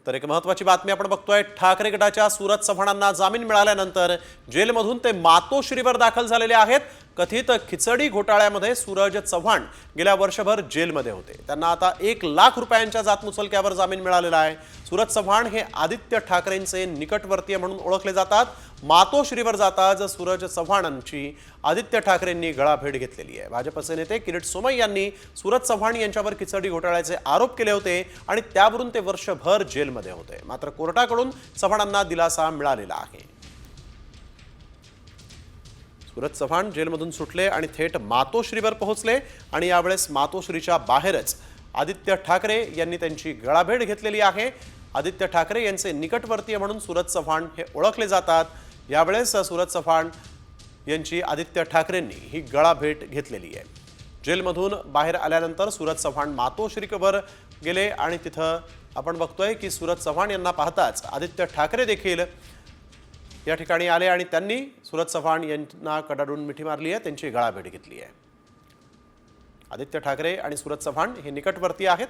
तर एक महत्त्वाची बातमी आपण बघतोय। ठाकरे गटाच्या सूरज चव्हाणांना जामीन मिळाल्यानंतर जेलमधून ते मातोश्रीवर दाखल झालेले आहेत। कथित खिचडी घोटाळ्यामध्ये सूरज चव्हाण गेल्या वर्षभर जेलमध्ये होते। त्यांना आता 1 लाख रुपयांच्या जातमुचलक्यावर जामीन मिळालेला आहे। सूरज चव्हाण हे आदित्य ठाकरेंचे निकटवर्तीय म्हणून ओळखले जातात। मातोश्रीवर जाताच सूरज चव्हाणांची आदित्य ठाकरेंनी गळाभेट घेतलेली आहे। भाजपचे नेते किरीट सोमय्या यांनी सूरज चव्हाण यांच्यावर खिचडी घोटाळ्याचे आरोप केले होते आणि त्यावरून ते वर्षभर जेलमध्ये होते। मात्र कोर्टाकडून चव्हाणांना दिलासा मिळालेला आहे। सूरज चव्हाण जेलमधून सुटले आणि थेट मातोश्रीवर पोहोचले आणि यावेळेस मातोश्रीच्या बाहेरच आदित्य ठाकरे यांनी त्यांची गळाभेट घेतलेली आहे। आदित्य ठाकरे यांचे निकटवर्तीय म्हणून सूरज चव्हाण हे ओळखले जातात। यावेळेस सूरज चव्हाण यांची आदित्य ठाकरेंनी ही गळाभेट घेतलेली आहे। जेलमधून बाहेर आल्यानंतर सूरज चव्हाण मातोश्रीवर गेले आणि तिथं आपण बघतोय की सूरज चव्हाण यांना पाहताच आदित्य ठाकरे देखील या ठिकाणी आले आणि त्यांनी सूरज चव्हाण यांना कडाडून मिठी मारली आहे, त्यांची गळाभेट घेतली आहे। आदित्य ठाकरे आणि सूरज चव्हाण हे निकटवर्तीय आहेत।